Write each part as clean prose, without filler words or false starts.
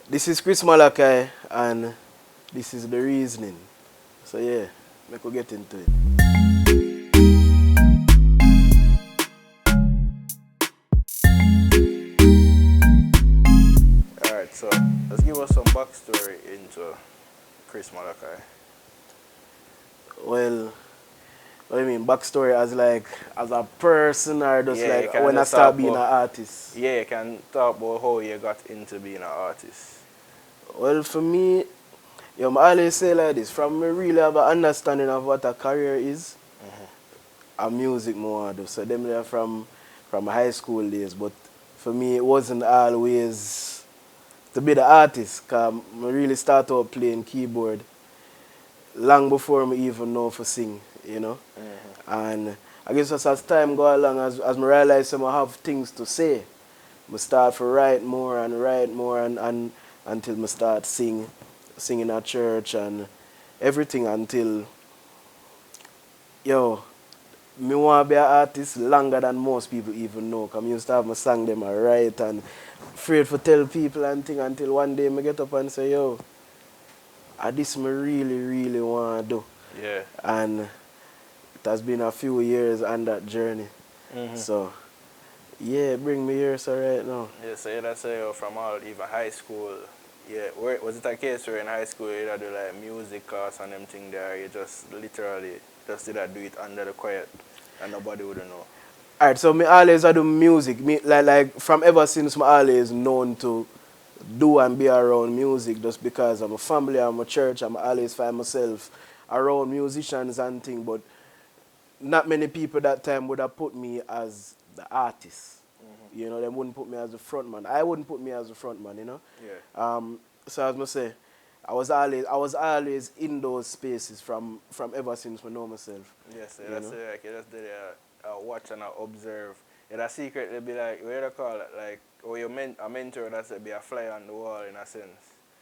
This is Chris Malachi, and this is the reasoning. So yeah, we could get into it. Alright, so let's give us some backstory into Chris Malachi. Well, what do you mean backstory as like as a person or just Yeah, you like can when I just talk start being an about artist? yeah, you can talk about how you got into being an artist. Well, for me, I always say like this: from me really have an understanding of what a career is, a music more do. So them there from high school days, but for me it wasn't always to be the artist. Cause I really start out playing keyboard long before me even know for sing. And I guess as time go along, as I realize I have things to say, I start to write more and until I start singing at church and everything until, yo, me want to be an artist longer than most people even know. Cause I used to have my song them I write and afraid to tell people and thing until one day I get up and say, yo, this me really, really want to do. Yeah. And it has been a few years on that journey. So, yeah, bring me here so right now. Yeah, so you say from all even high school. Yeah, was it a case where in high school you had to do like music class and them thing there, you just literally just did that do it under the quiet and nobody would know. Alright, so me always I do music. Me like from ever since me always known to do and be around music just because I'm a family, I'm a church, I'm always find myself around musicians and thing, but not many people that time would have put me as the artist. They wouldn't put me as the frontman. I wouldn't put me as the frontman. Yeah. So as I say, I was always in those spaces from ever since I know myself. Yes, You that's know? like you just did watch and observe. Yeah, that secret they be like what do you call it? Like or a mentor that's be a fly on the wall in a sense.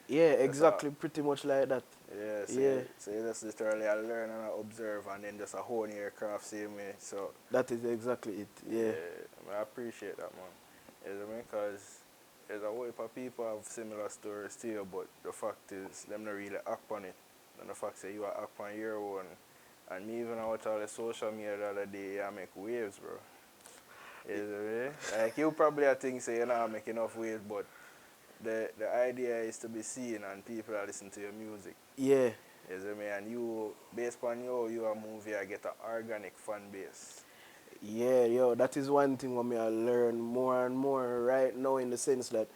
Yeah, That's how exactly, pretty much like that. yeah, Yeah, so you just literally learn and observe and then just hone your craft same way. So that is exactly it. Yeah. yeah, I appreciate that man. You know what I mean? Because there's a whole heap of people have similar stories to you, but the fact is them not really act on it. And the fact is you are act on your own. And me even I watch all the social media the other day, I make waves, bro. You know what I mean? Like you probably think say you're not making enough waves, but the idea is to be seen and people are listening to your music. Yeah. You know what I mean? And you, based on you a movie, I get an organic fan base. Yeah, yo, that is one thing what me I learn more and more right now in the sense that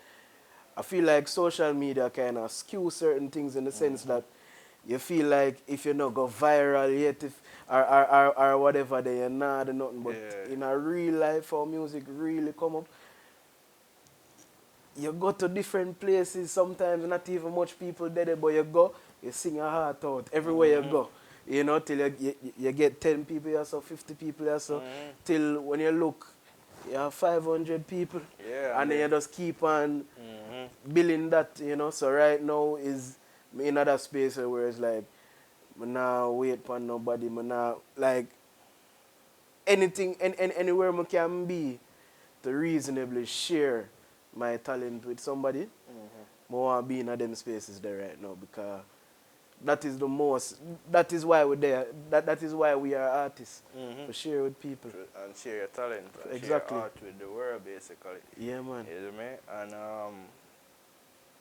I feel like social media kind of skew certain things in the sense that you feel like if you not go viral yet, if or whatever, then you're not do nothing. But Yeah. in a real life, how music really come up, you go to different places. Sometimes not even much people there, but you go, you sing your heart out everywhere you go. Till you get 10 people or so, 50 people or so, till when you look, you have 500 people, Yeah, and and then you then just keep on building that. So right now is me in another space where it's like, me now wait for nobody, me now, like, anything, anywhere I can be to reasonably share my talent with somebody, I want to be in them spaces there right now because that is the most, that is why we're there, that is why we are artists, to share with people. and share your talent and share Exactly. art with the world basically. Yeah, man. You know what I mean? And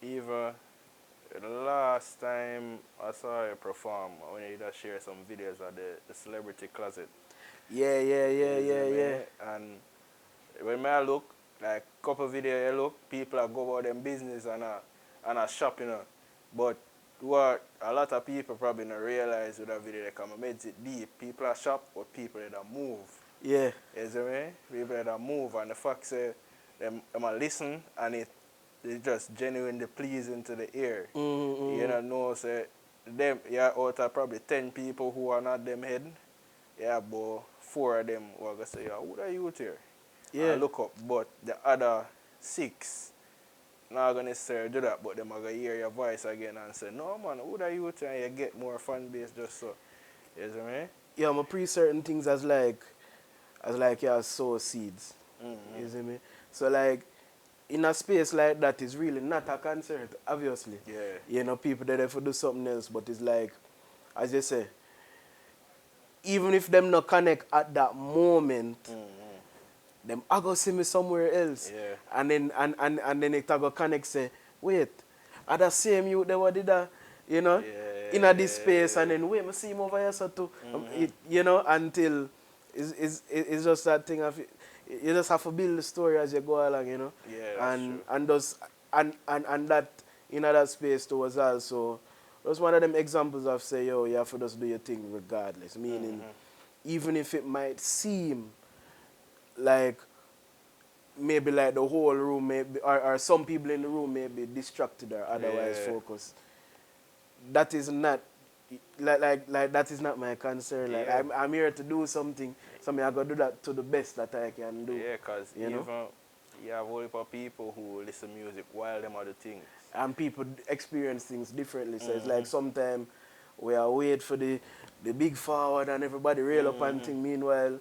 even the last time I saw you perform, when you just share some videos of the celebrity closet. Yeah, yeah, yeah, You know yeah, what I yeah. mean? And when I look, like couple video you look, people are go about them business and a shop, But what a lot of people probably not realize with that video, they come and make it deep. People are shop, but people that move. Yeah. You see me? People that move, and the fact say them a listen and it just genuinely pleasing to the ear. You know, say them out of probably 10 people who are not them head, about 4 of them who are gonna say, yeah, who are you here? Yeah. And look up, but the other 6 not gonna necessarily do that, but them are gonna hear your voice again and say, no man, who are you here? And you get more fan base just so. You see me? Yeah, I'm pre certain things as like you sow seeds. You see me? So like in a space like that is really not a concert, obviously. Yeah. You know, people that have to do something else, but it's like, as you say, even if them not connect at that moment, them I go see me somewhere else. Yeah. And then it go connect say, wait, are the same you they were did that, you know, in a this space and then wait, me see him over here so too. You know, until it's just that thing of you just have to build the story as you go along, you know. Yeah, that's true. And those and that in that space too was also was one of them examples of say, yo, you have to just do your thing regardless. Meaning even if it might seem like maybe like the whole room maybe or some people in the room may be distracted or otherwise focused. That is not like that is not my concern. Like I'm here to do something. So I gotta do that to the best that I can do. Yeah, because you know? you have a whole heap of people who listen music while them other things. And people experience things differently. So it's like sometimes we are wait for the big forward and everybody rail up and thing. Meanwhile,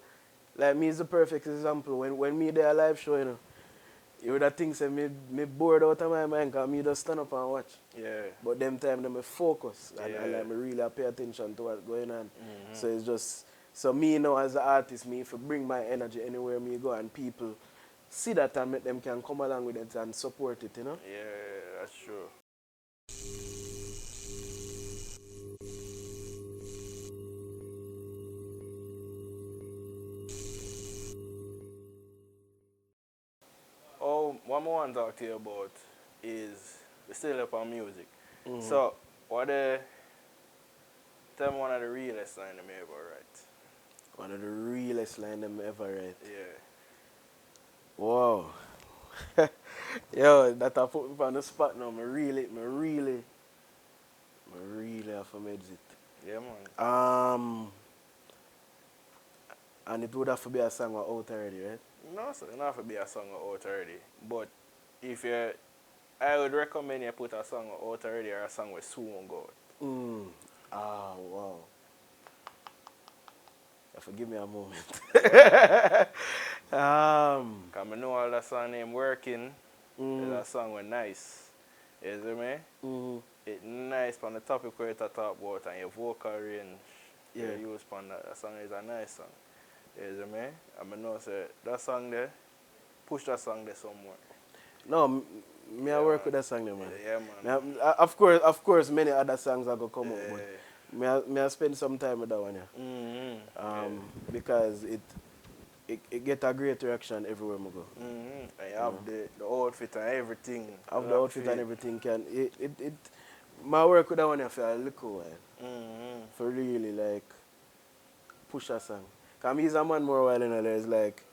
like me is the perfect example. When me there a live show, you know, you would have think say me bored out of my mind because me just stand up and watch. Yeah. But them time them focus and like me really pay attention to what's going on. So it's just so me now as an artist, me if I bring my energy anywhere me go and people see that and make them can come along with it and support it, you know? Yeah, that's true. Oh, what I want to talk to you about is we still up on music. So, tell me one of the realest line them ever write. One of the realest line them ever write. Yeah. Wow. Yo, that I put me on the spot now. Me really have to medit it. Yeah, man. And it would have to be a song out already, right? No, so it don't have to be a song out already. But if you, I would recommend you put a song out already or a song with soon go out. Ah, wow. You have to give me a moment. Because I know all that song name Working is a song with nice. You see me? It's nice on the topic where you talk about and your vocal range you use on that song is a nice song. You see me? And I know say that song there, push that song there somewhere. No, me I work with that song there, man. Yeah, man. Of course, many other songs are going to come out, but me I spend some time with that one, because it get a great reaction everywhere I go. And you have the outfit and everything. Have the outfit and everything my work with that one for a little while. For really like push a song. Because he's a man more while in there. It's like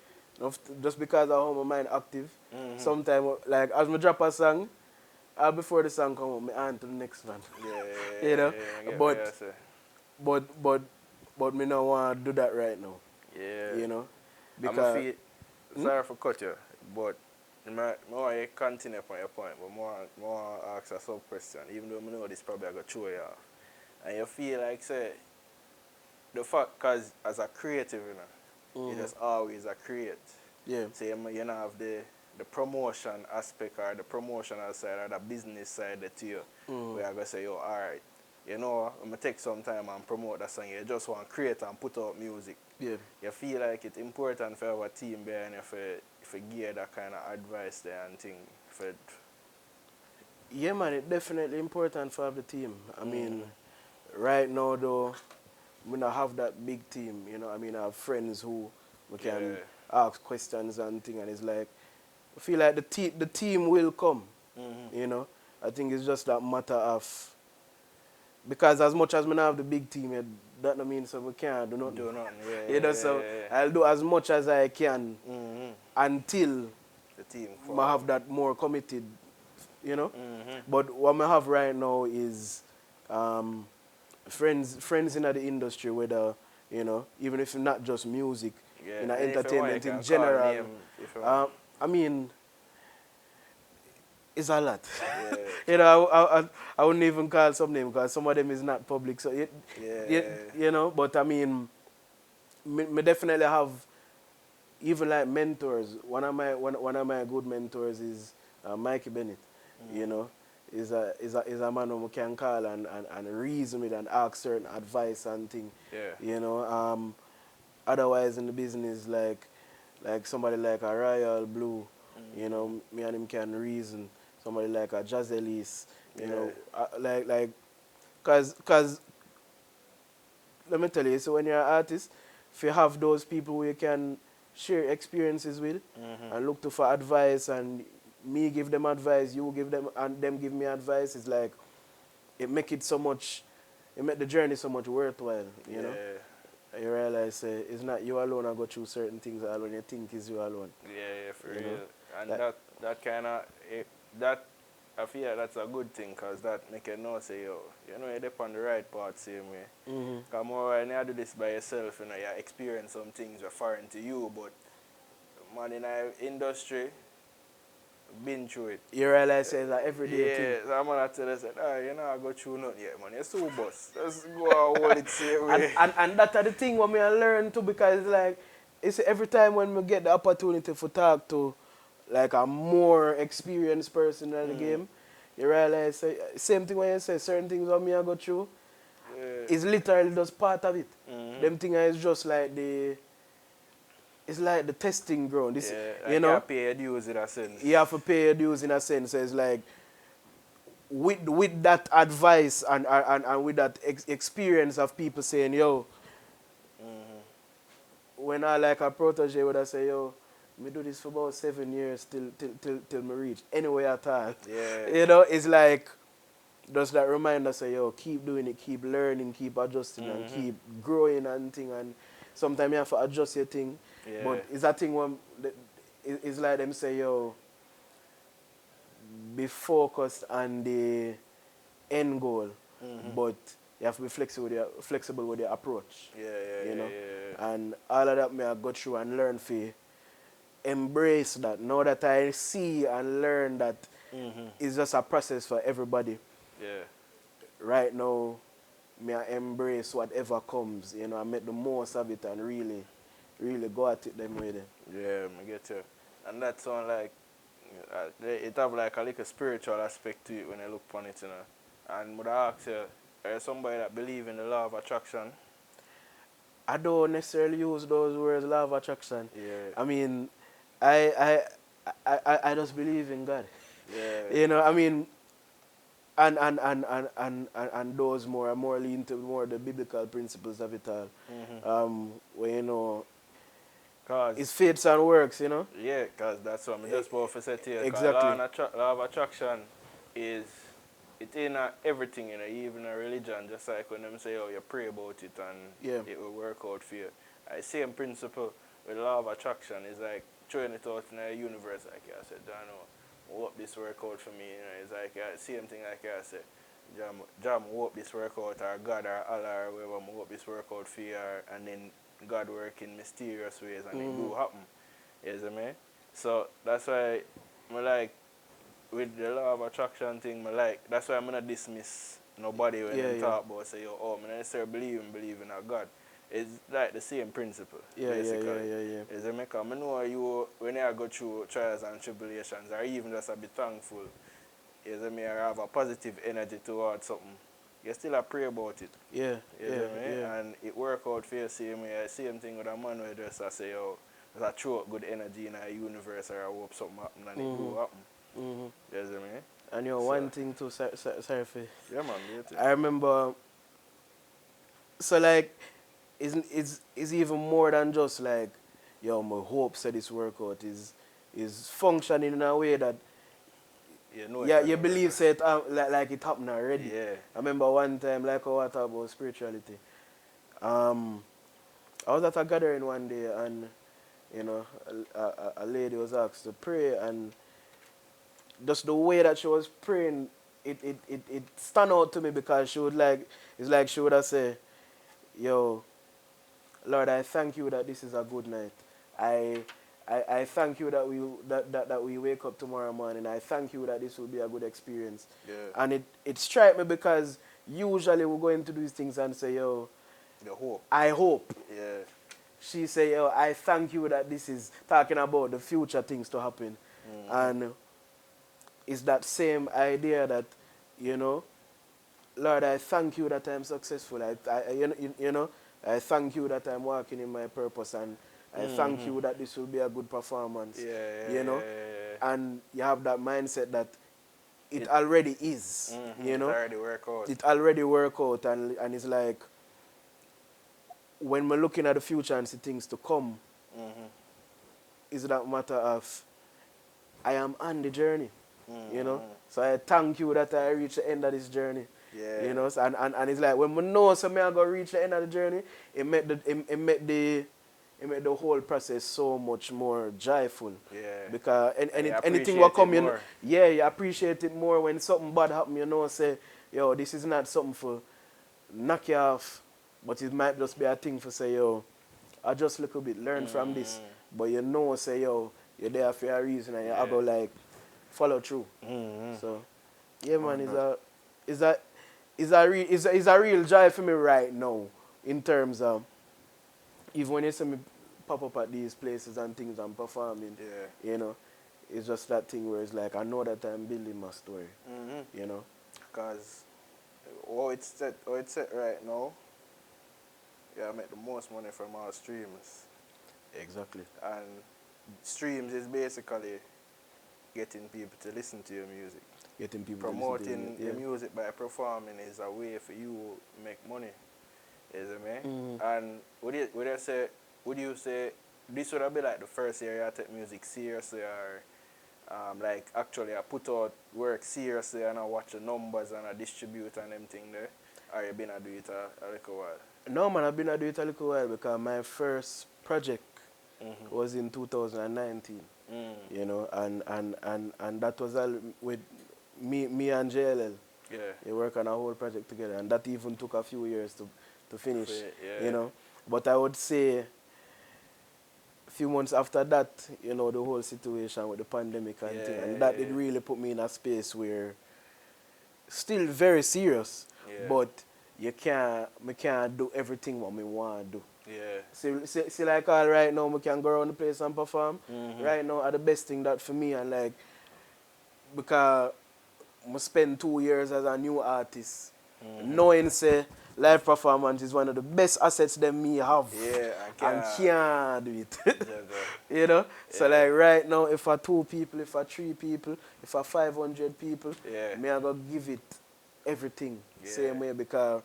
just because of how my mind active, sometimes like as I drop a song, before the song come out, I on to the next one. You know? But me don't want to do that right now. Yeah. You know? Because sorry for cut you, but I want you continue upon your point, but I want to ask a sub-question, even though I know this probably I go throw you off. And you feel like, say, the fact, because as a creative, you know, you just always a create. Yeah. So you don't have the promotion aspect or the promotional side or the business side to you, where I go say, yo, alright, you know, I'm going to take some time and promote that song. You just want to create and put out music. Yeah. You feel like it's important for our team behind if you give that kind of advice there and thing. Yeah, man, it's definitely important for the team. I mean, right now, though, we don't have that big team, you know. I mean, I have friends who we can ask questions and things, and it's like, I feel like the team will come, you know. I think it's just that matter of, because as much as we don't have the big team, that don't mean so we can't do nothing. You know, so I'll do as much as I can until the team I have that more committed, you know. But what I have right now is friends in the industry, whether, you know, even if not just music, in entertainment in general. I mean, it's a lot. You know, I wouldn't even call some name because some of them is not public. So you know, but I mean, me definitely have even like mentors. One of my good mentors is Mikey Bennett, you know, is a man who can call and reason with and ask certain advice and thing. Yeah. You know, otherwise in the business like somebody like a Royal Blue, you know, me and him can reason. Somebody like a Jazz Elise, you know, cause let me tell you, so when you're an artist, if you have those people who you can share experiences with and look to for advice and me give them advice, you give them and them give me advice, it's like it make it so much, it make the journey so much worthwhile, you know. You realize it's not you alone I go through certain things alone, you think it's you alone. Yeah, for You real. know? And that kind of, that, I feel like that's a good thing because that make you know, say, yo, you know, you're on the right path same way. Because more when you do this by yourself, you know, you experience some things that are foreign to you, but man, in our industry, been through it. You realize it's an everyday thing. Yeah, so man I tell us, you know, I go through nothing yet, man. You're so boss. Let's go and hold it same way. And that's the thing what me I learn too, because it's like it's every time when we get the opportunity to talk to like a more experienced person in the game, you realize same thing when you say certain things what me I go through is literally just part of it. Them things is just like it's like the testing ground. This, Like you know, you have to pay your dues in a sense. you have to pay your dues in a sense. So it's like with that advice and with that experience of people saying, yo, when I like a protege would I say, yo, me do this for about 7 years till me reach anywhere at all. Yeah. You know, it's like just that reminder say, yo, keep doing it, keep learning, keep adjusting and keep growing and thing, and sometimes you have to adjust your thing. Yeah. But it's that thing when it's like them say, yo, be focused on the end goal, but you have to be flexible with your approach. You know? And all of that may I go through and learn for embrace that. Now that I see and learn that it's just a process for everybody. Yeah. Right now, me I embrace whatever comes, you know, I make the most of it and really go at it them with it. Yeah, I get you. And that sound like, it have like a little spiritual aspect to it when I look upon it, you know. And would I ask you, are you somebody that believe in the law of attraction? I don't necessarily use those words, law of attraction. Yeah. I mean, I just believe in God. Yeah. You know, I mean, and those more lean to more the biblical principles of it all. Where you know, Cause it's faiths and works, you know. yeah, because that's what I'm just about to say to you. 'Cause Exactly. law of attraction is, it ain't everything, you know, even a religion, just like when them say, oh, you pray about it and it will work out for you. The same principle with law of attraction is like throwing it out in the universe, like I said, John, I hope this work out for me, you know, it's like same thing like I said. Jam, hope this work out, or God or Allah or whoever, I hope this work out for you, and then God work in mysterious ways and it do happen. You see me? So that's why I like with the law of attraction thing, that's why I'm not dismiss nobody when they talk about say, oh, I necessarily believe in a God. It's like the same principle, basically. Yeah. You see me? Because I know you, when you go through trials and tribulations, or even just a bit thankful, you see me, or have a positive energy towards something, you still pray about it. Yeah. And it work out for you same way. Same thing with a man where just I say, oh, there's a throw good energy in our universe, or I hope something happen and it do happen. You see me? And you know, one thing too, sorry for yeah, man, I remember, so like, it's even more than just like, yo, my hope said this workout is functioning in a way that you believe say it like it happened already. Yeah. I remember one time, like how I talk about spirituality. I was at a gathering one day and you know a lady was asked to pray, and just the way that she was praying, it stand out to me because she would like, it's like she would have said, yo, Lord, I thank you that this is a good night. I thank you that we wake up tomorrow morning. I thank you that this will be a good experience. Yeah. And it struck me because usually we go into these things and say, yo, The hope. I hope. Yeah. She say, yo, I thank you that this is talking about the future things to happen. And is that same idea that, you know, Lord, I thank you that I'm successful. You know, I thank you that I'm walking in my purpose, and I thank you that this will be a good performance. Yeah, yeah, You know, yeah. and you have that mindset that it already is. You It know, already work out. it already work out, and it's like when we're looking at the future and see things to come, it's that matter of I am on the journey. You know, so I thank you that I reached the end of this journey. Yeah. You know, so, and it's like when we know so me I go reach the end of the journey, it make the whole process so much more joyful. Yeah. Because And you anything will appreciate come, it more. yeah, you appreciate it more when something bad happen. You know, say, yo, this is not something for knock you off, but it might just be a thing for say, yo, I just little bit learn from this, but you know, say, yo, you're there for a reason, and you Yeah. go like follow through. So, yeah, man, is a is a real joy for me right now in terms of even when you see me pop up at these places and things I'm performing, Yeah. you know, it's just that thing where it's like I know that I'm building my story, you know. Because how it's set right now, yeah, I make the most money from our streams. Exactly. And streams is basically getting people to listen to your music. Getting people to Promoting listen to your music by performing is a way for you to make money. Is it me? Mhm. And would you say this would have been like the first year you take music seriously, or like actually I put out work seriously and I watch the numbers and I distribute and everything there? Or you been a do it a little while? No, man, I've been doing it a little while because my first project was in 2019, you know, and that was all with me and JLL. Yeah. We work on a whole project together, and that even took a few years to finish, Yeah. you know. But I would say a few months after that, you know, the whole situation with the pandemic and thing, and that did really put me in a space where still very serious, Yeah. but me can't do everything what me want to do. Yeah. See like all right now, we can go around the place and perform. Right now are the best thing that for me, and like, because I spend 2 years as a new artist, knowing say live performance is one of the best assets that me have. Yeah, And can't do it. Yeah. You know? So like right now, if I 2 people, if I 3 people, if I 500 people, Yeah. me I go give it everything. Yeah. Same way, because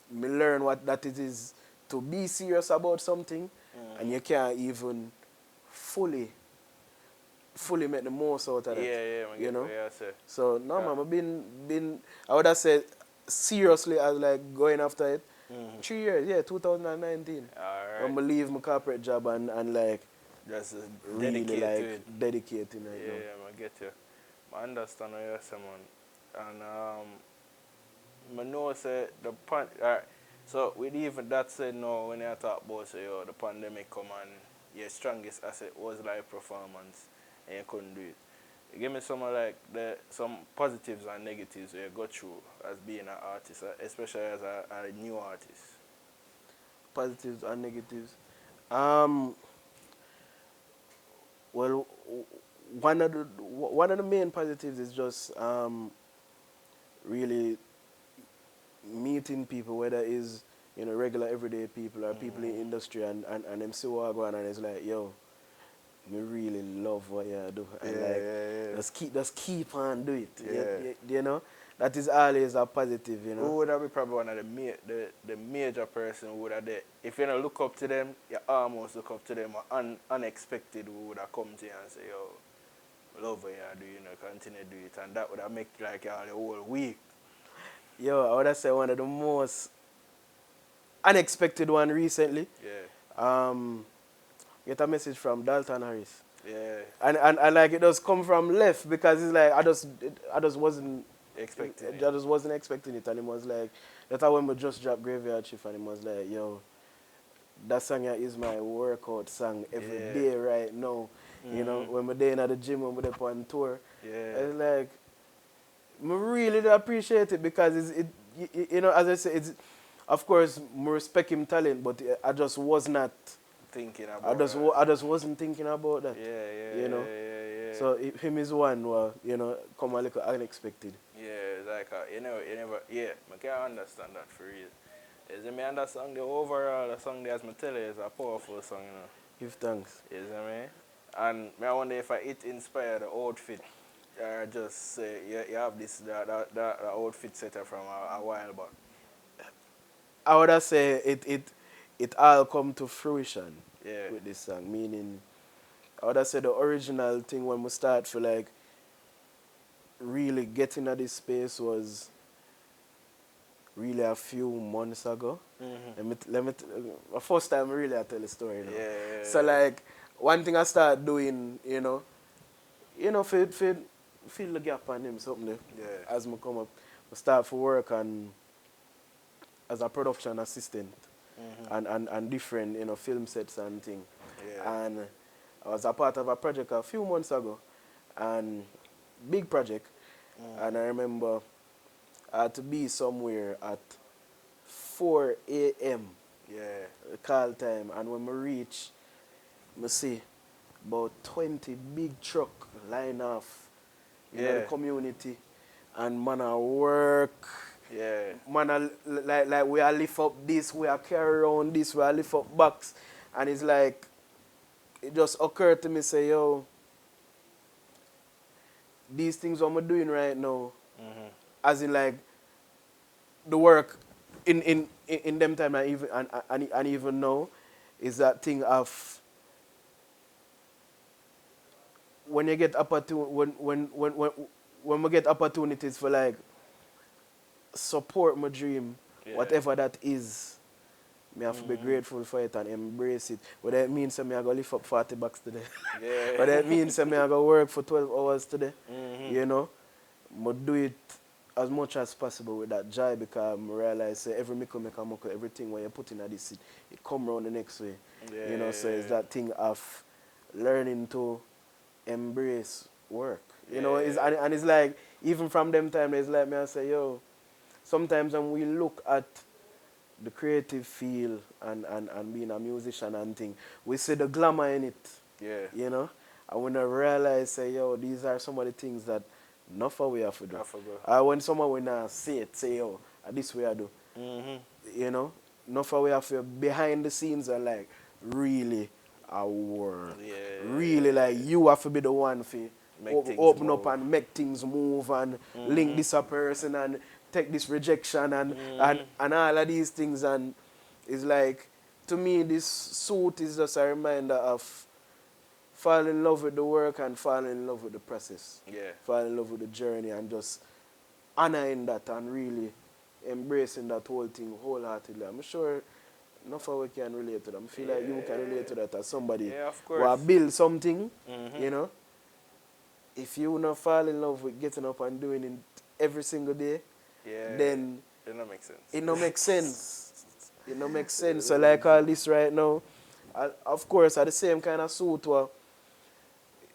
me learn what that it is to be serious about something, and you can't even fully make the most out of that. Yeah, you know? yeah, say. So no, man, I've been I would have said seriously as like going after it. 3 years, yeah, 2019. Alright. When I leave my corporate job and like Just really dedicate like to it. dedicating right now. Yeah, I get you. I understand what you're saying, man. And I know say the alright. So with even that said, no, when you talk about say, yo, the pandemic come and your strongest asset was live performance, and you couldn't do it. You give me some of like some positives and negatives you go through as being an artist, especially as a new artist. Positives and negatives. Well, one of the main positives is just really meeting people, whether it's, you know, regular everyday people or people in industry, and them see what I go on, and it's like, yo, me really love what you do, and just keep on do it. You know, that is always a positive, you know. Who would have been probably one of the major person who would have if you don't look up to them, you almost look up to them, or unexpected who would have come to you and say, yo, love what you do, you know, continue to do it, and that would have make like the whole week. Yo, I would have said one of the most unexpected one recently. Yeah. Get a message from Dalton Harris. Yeah. And like it does come from left, because it's like I just wasn't Expecting I just wasn't expecting it, and it was like that's how when we just dropped Graveyard Shift, and it was like, yo, that song here is my workout song every day right now. You know, when we're there in the gym, when we're on tour. It's like I really do appreciate it, because you know, as I say, it's, of course, I respect him talent, but I just was not thinking about I just wasn't thinking about that. Yeah, you know. So him is one who, come a little unexpected. Yeah, it's like, you never, yeah, I can understand that for real. Is it me and that song, the overall, the song, as I tell you, is a powerful song, Give thanks. Is it me? And I wonder if it inspired the outfit. Just say you have that outfit set from a while back. I would have say it all come to fruition Yeah. with this song. Meaning, I would have said the original thing when we start for like really getting at this space was really a few months ago. Mm-hmm. My first time really I tell the story now. Yeah. So like one thing I started doing, fill the gap on him something there. Yeah. As I come up, I start for work and as a production assistant Mm-hmm. and different, film sets and thing. Yeah. And I was a part of a project a few months ago and big project. And I remember I had to be somewhere at 4 a.m. Yeah. call time, and when I reach, I see about 20 big truck line off in the Yeah. community, and man I work, Yeah. man I, like we are lift up this, we are carry around this, we are lift up box, and it's like it just occurred to me say yo, these things what I'm doing right now, Mm-hmm. as in like the work in them time and even now is that thing of when you get when we get opportunities for like support my dream, Yeah. whatever that is, me have to be Mm-hmm. grateful for it and embrace it. Whether it means that me I go lift up 40 bucks today. Yeah. Whether it means that me I go work for 12 hours today. Mm-hmm. I do it as much as possible with that joy because I realize every mickle make a muckle, everything when you put in this, it come around the next way. Yeah. So it's that thing of learning to embrace work. Yeah. And it's like, even from them time, it's like me I say, yo, sometimes when we look at the creative field and being a musician and thing, we see the glamour in it, Yeah. And when I realize, say, yo, these are some of the things that not for we have to do. I forgot. When someone when I say it, say, yo, this way I do. Mm-hmm. Not for we have to behind the scenes are like really a work. Yeah. Really like you have to be the one for Make things open up move. and make things move and link this a person and take this rejection and all of these things, and it's like to me this suit is just a reminder of fall in love with the work and fall in love with the process. Yeah. Fall in love with the journey and just honoring that and really embracing that whole thing wholeheartedly. I'm sure enough of we can relate to that. I feel like you can relate to that as somebody Yeah, of who course. build something, Mm-hmm. If you not fall in love with getting up and doing it every single day, Yeah. then It don't make sense. it don't make sense. It don't make sense. So like all this right now, of course, are the same kind of suit where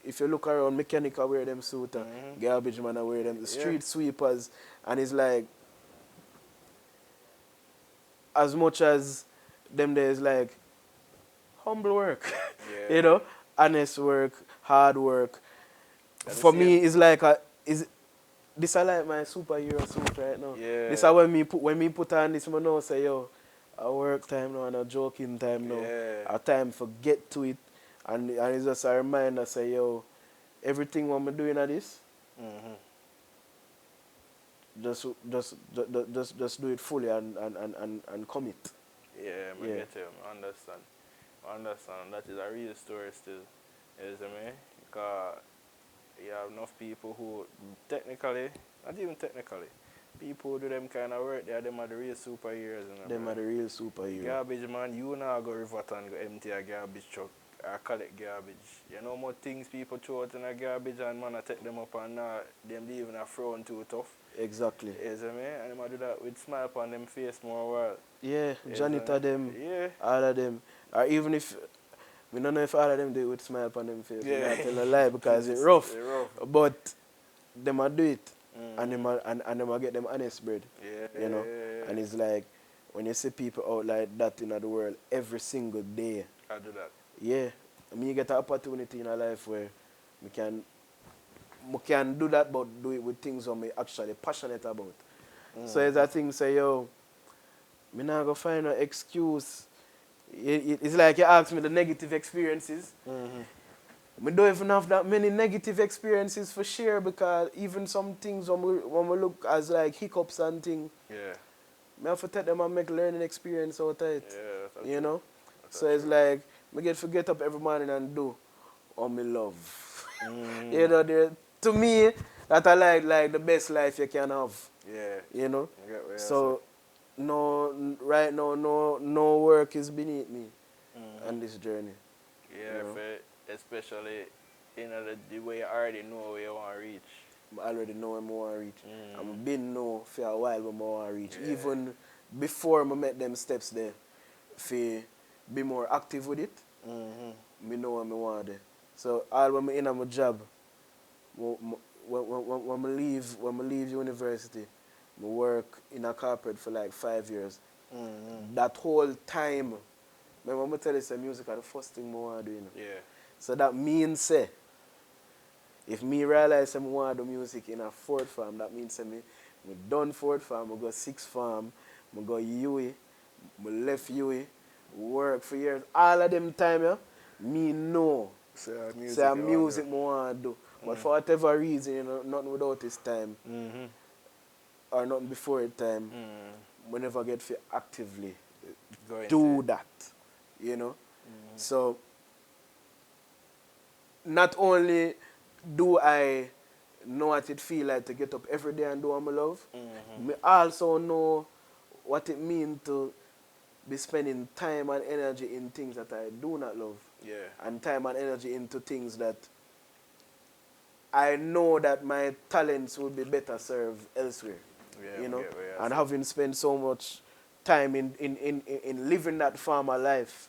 if you look around, mechanic I wear them suit, garbage man I wear them, the street sweepers, and it's like as much as them there is like humble work, Yeah. honest work, hard work. At the For same- me, it's like this I like my superhero suit right now. Yeah. This is when me put on this, I know say yo, a work time now and a joking time now. Yeah. A time for get to it, and it's just a reminder say yo, everything what I'm doing at this, Mm-hmm. just do it fully and commit. Yeah, I Yeah. get you. I understand. I understand. That is a real story still. Is it me? Because you have enough people who technically, not even technically, people who do them kind of work, them are the real superheroes. Them are the real superhero. Garbage man, you now go Riverton, go empty a garbage truck or collect garbage. You know more things people throw out in a garbage and man I take them up and them leaving a front too tough. Exactly. Is it me? And them a do that with smile on them face more while. Yeah, janitor them, Yeah. all of them. Or even if, we don't know if all of them do it with smile on them face. Yeah. We not tell a lie because it's rough. It's rough. But them a do it. Mm. And them a get them honest bread. Yeah. And it's like, when you see people out like that in the world every single day, I do that. yeah, I mean, you get an opportunity in a life where we can I can do that, but do it with things I'm actually passionate about. So it's a thing say, yo, me not go find no excuse. It's like you ask me the negative experiences. I don't even have that many negative experiences for share because even some things when we look as like hiccups and things, Yeah. I have to take them and make learning experience out of it. Yeah, that's You true. know? That's So it's true. like, I get up every morning and do all me love. You Mm. know, to me, that I like the best life you can have. Yeah. You know? I get what you're So, right now, no work is beneath me saying. on this journey. Yeah, You know? especially the way you already know where you want to reach. I already know where I want to reach. I've been know for a while where I want to reach. Yeah. Even before I met them steps there, for be more active with it, me know what I want to do. So all when I in my job, when I leave university, I work in a corporate for like 5 years. That whole time, when I tell you say music is the first thing I want to do. You know? Yeah. So that means say, if me realize I want to do music in a fourth farm, that means I done fourth farm, I go sixth farm, I go UE, I left UE, work for years. All of them time, yeah, me know. So Say a music I want to do. But for whatever reason, you know, nothing without this time or nothing before it time, we never get to actively do that. You know? So not only do I know what it feel like to get up every day and do what I love, I also know what it means to be spending time and energy in things that I do not love. Yeah. And time and energy into things that I know that my talents would be better served elsewhere. Yeah, You know? get what you're And saying. having spent so much time in living that farmer life.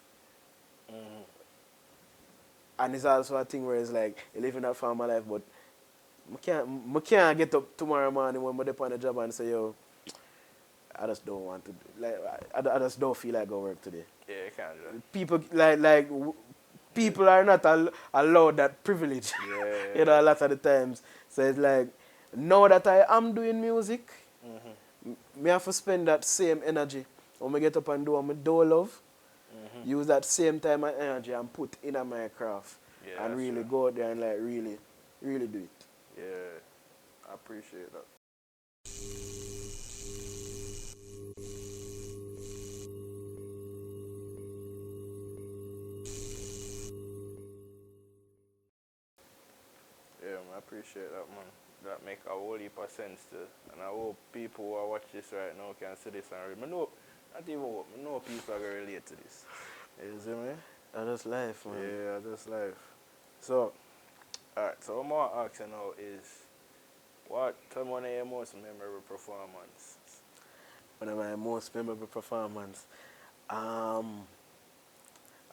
And it's also a thing where it's like, you live in that farmer life, but I can't get up tomorrow morning when I'm on the job and say, yo, I just don't want to, like, I just don't feel like going to work today. Yeah, you can't do that. People, people are not allowed that privilege, Yeah. you know, a lot of the times. So it's like, now that I am doing music, me have to spend that same energy when I get up and do what I do love, use that same time and energy and put in my craft Yeah, and that's really true. go out there and like really do it. Yeah. I appreciate that. Yeah, man, I appreciate that, man. That make a whole heap of sense too. And I hope people who are watch this right now can see this and read. I know, not even hope, I know people are going to relate to this. You see me? That's life, man. Yeah, that's life. So, alright, so what I want to ask you now is, tell me one of your most memorable performance. One of my most memorable performance, I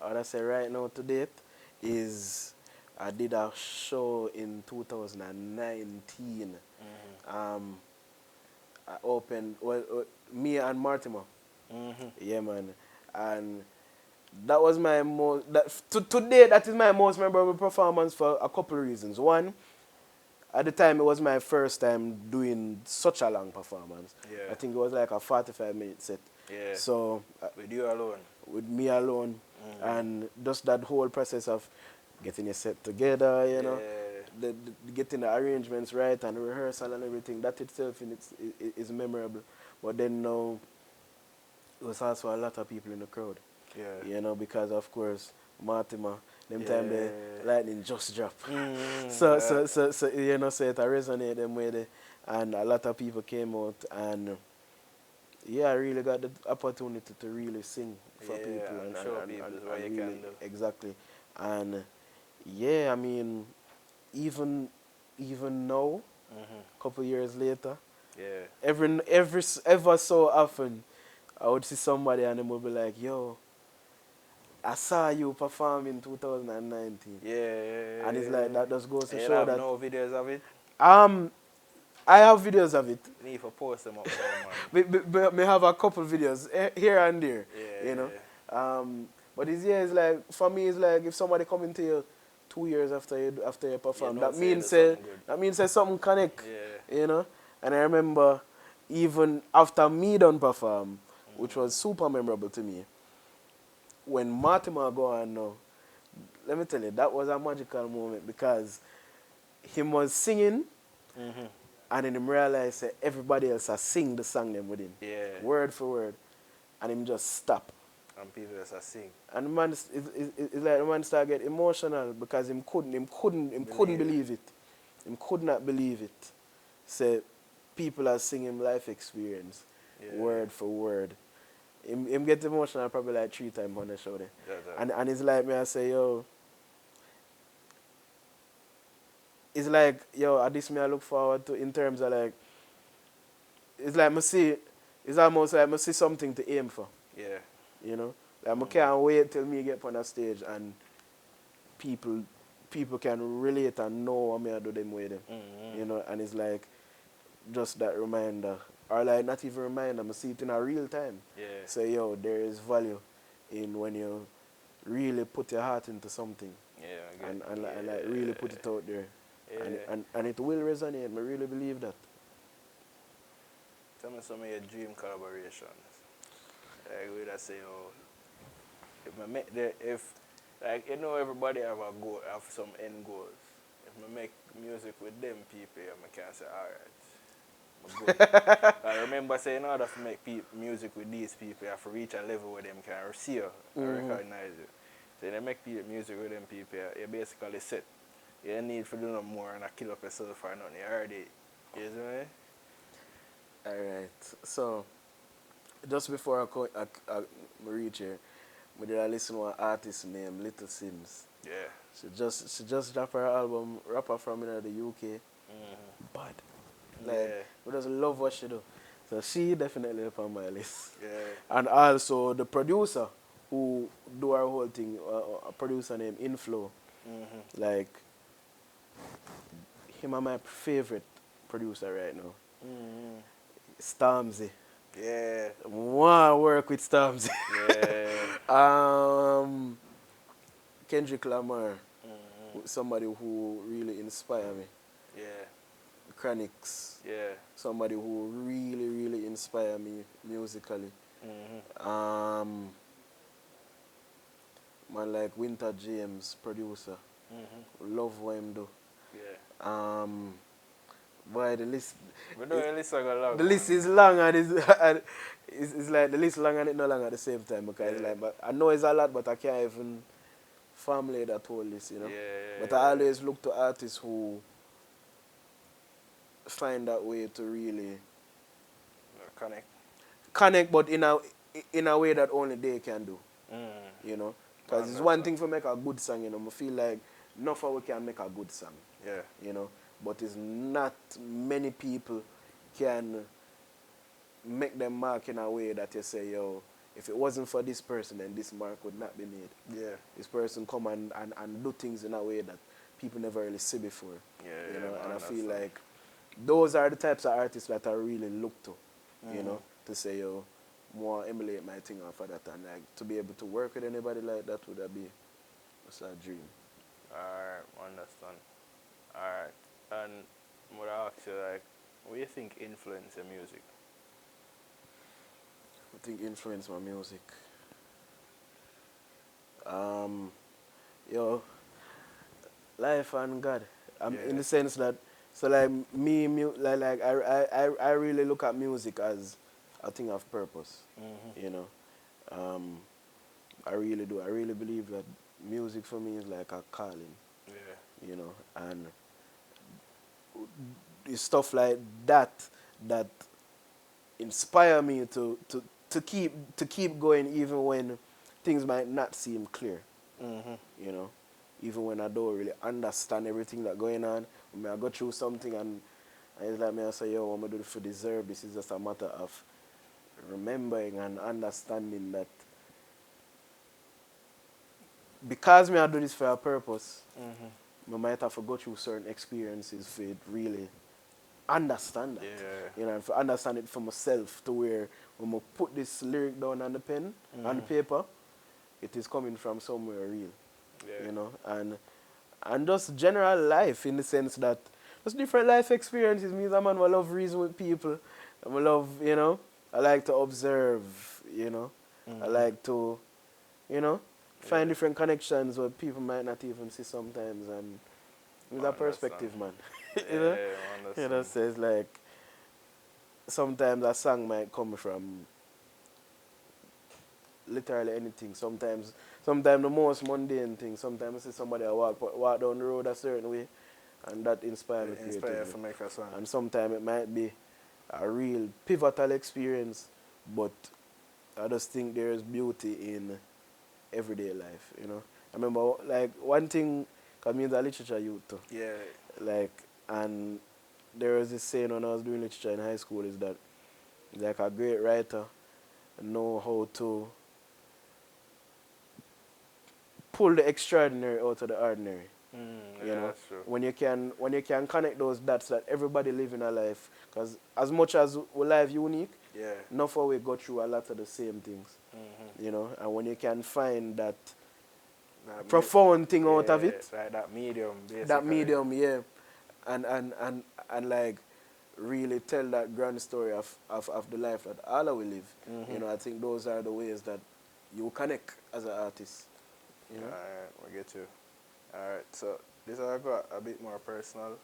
would say right now to date is I did a show in 2019. I opened me and Mortimer. Yeah, man, and that was my most today. That is my most memorable performance for a couple of reasons. One, at the time it was my first time doing such a long performance. Yeah. I think it was like a 45-minute set. Yeah. So With you alone. with me alone, and just that whole process of getting a set together, you know, Yeah. getting the arrangements right and the rehearsal and everything, that itself is memorable. But then now, there was also a lot of people in the crowd, Yeah. you know, because of course, Mortimer, them Yeah. time the lightning just drop. Mm, So, you know, so it resonate them with it, and a lot of people came out and yeah, I really got the opportunity to really sing for Yeah, people and show people what you really, can do. exactly. And yeah, I mean, even now, couple years later, Yeah. ever so often, I would see somebody and they would be like, "Yo, I saw you perform in 2019," Yeah. and it's like that just goes to And you show have that no videos of it? I have videos of it. You need to post them up there, man. But me have a couple videos here and there, Yeah. you know. But it's like for me, it's like if somebody come into you 2 years after you perform. know, That say means do something good. something connect. Yeah. You know? And I remember even after me done perform, which was super memorable to me, when Mortimer go on now, let me tell you, that was a magical moment because him was singing Mm-hmm. and then him realized that everybody else has sing the song them with him. Yeah. Word for word. And him just stop. And people just a sing. And the man, it's like the man started get emotional because him couldn't believe it. Him could not believe it. Say, people are singing life experience, Yeah. word for word. Him get emotional probably like 3 times on the show there. Yeah. And it's like me, I say, yo, it's like, yo, this me I look forward to in terms of like, it's like me see, it's almost like me see something to aim for, Yeah. you know? Like I can't wait till me get on a stage and people can relate and know what me I do them with them, you know? And it's like, just that reminder, or like not even reminder, I see it in a real time. Yeah. Say, yo, there is value in when you really put your heart into something Yeah, I get and like really put it out there. Yeah. And it will resonate. I really believe that. Tell me some of your dream collaborations. Like we that say, oh, if I make if like you know everybody have a goal, have some end goals. If I make music with them people, I can say, alright, I'm good. I remember saying in order to make music with these people, you have to reach a level where them can see you and recognize you. So they make music with them people, you basically set. You don't need to do no more and kill up yourself or nothing. You already, you know me? Alright. So, just before I reach here, I did listen to an artist named Little Sims. Yeah. She just dropped her album, rapper from the UK. But like, we just love what she do. So she definitely up on my list. Yeah. And also the producer who do our whole thing, a producer named Inflow. Like, him are my favorite producer right now. Stormzy. Yeah. Want to work with Stormzy. Yeah. Kendrick Lamar, somebody who really inspire me. Yeah. Chronix, Yeah. somebody who really, really inspire me musically. Man like Winter James, producer. Love what him do. Yeah. Boy, the list. We know the list I got long. The list is long and it's like the list long and it not long at the same time because it's like, but I know it's a lot, but I can't even formulate that whole list, you know. Yeah. But I always look to artists who find that way to really connect, but in a way that only they can do, you know. Because it's one thing to make a good song, you know. I feel like enough of we can make a good song, you know. But it's not many people can make them mark in a way that you say, yo, if it wasn't for this person, then this mark would not be made. Yeah. This person come and do things in a way that people never really see before. Yeah, you know, man, and I feel that's like those are the types of artists that I really look to, you know, to say, yo, more emulate my thing off of that, and like to be able to work with anybody like that would be just a dream. Alright, understand. Alright. And I'm gonna ask you, like, what do you think influence your music? I think influence my music. Yo, life and God. In the sense that, so like me, like I really look at music as a thing of purpose. You know, I really do. I really believe that music for me is like a calling. Yeah. You know, and it's stuff like that that inspire me to keep going even when things might not seem clear. You know, even when I don't really understand everything that's going on. When I go through something and it's like me, I say, yo, what am I doing to deserve this? Is just a matter of remembering and understanding that because me I do this for a purpose, I might have to go through certain experiences for it really understand that. You know, and for understand it for myself to where when I put this lyric down on the pen, on the paper, it is coming from somewhere real. You know, and and just general life in the sense that just different life experiences means a man will love reason with people. I will love, I like to observe, I like to, find Yeah. different connections where people might not even see sometimes, and it's I a understand. perspective, man. Yeah, I understand. So it's like sometimes a song might come from literally anything. Sometimes the most mundane thing. Sometimes I see somebody walk down the road a certain way, and that inspires me It inspire creatively. to make a song. And sometimes it might be a real pivotal experience, but I just think there is beauty in everyday life. I remember like one thing, cause me is a literature youth too. Yeah. Like, and there was this saying when I was doing literature in high school is that like a great writer know how to pull the extraordinary out of the ordinary. Yeah, that's true. When you can connect those dots that everybody live in a life, because as much as we life unique, Yeah. enough of we go through a lot of the same things. And when you can find that That profound thing out of yeah, it, like that medium, that basically. medium, yeah, and like really tell that grand story of the life that all of we live. I think those are the ways that you connect as an artist. Alright, we get you. Alright, so this I got a bit more personal,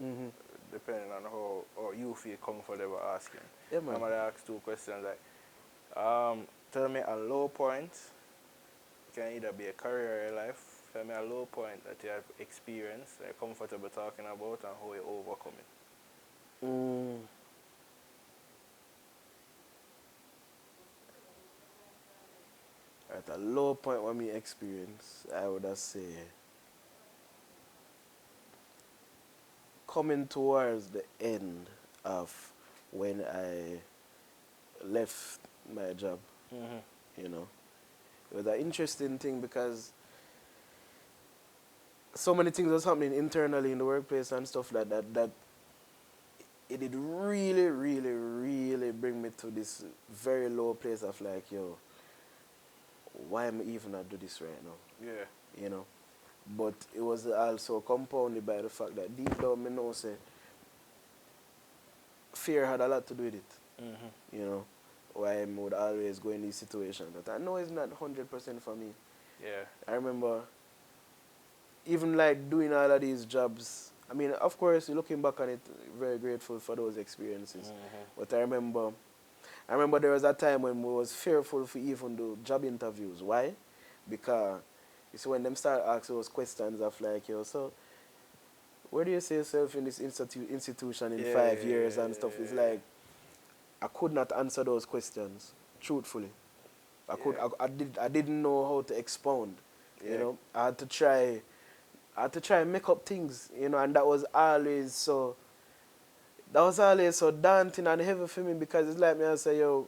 Mm-hmm. depending on how you feel comfortable asking. Yeah, man. I'm gonna ask two questions like, tell me a low point. It can either be a career or a life. Tell me a low point that you have experienced, that you're comfortable talking about, and how you overcome it. Mm. At a low point when me experience, I would have say coming towards the end of when I left my job. You know, it was an interesting thing because so many things was happening internally in the workplace and stuff like that it did really, really, really bring me to this very low place of like, yo, why am I even not do this right now? Yeah. You know. But it was also compounded by the fact that deep down me know say fear had a lot to do with it. You know. Why I would always go in these situations that I know it's not 100% for me. Yeah. I remember even like doing all of these jobs. I mean, of course, looking back on it, very grateful for those experiences. But I remember there was a time when we was fearful for even do job interviews. Why? Because you see when them start asking those questions of like, yo, so where do you see yourself in this institution in Yeah, 5 years and stuff? It's yeah, like I could not answer those questions truthfully. yeah. I didn't know how to expound. Yeah. I had to try and make up things, and that was always so daunting and heavy for me because it's like me I say, yo,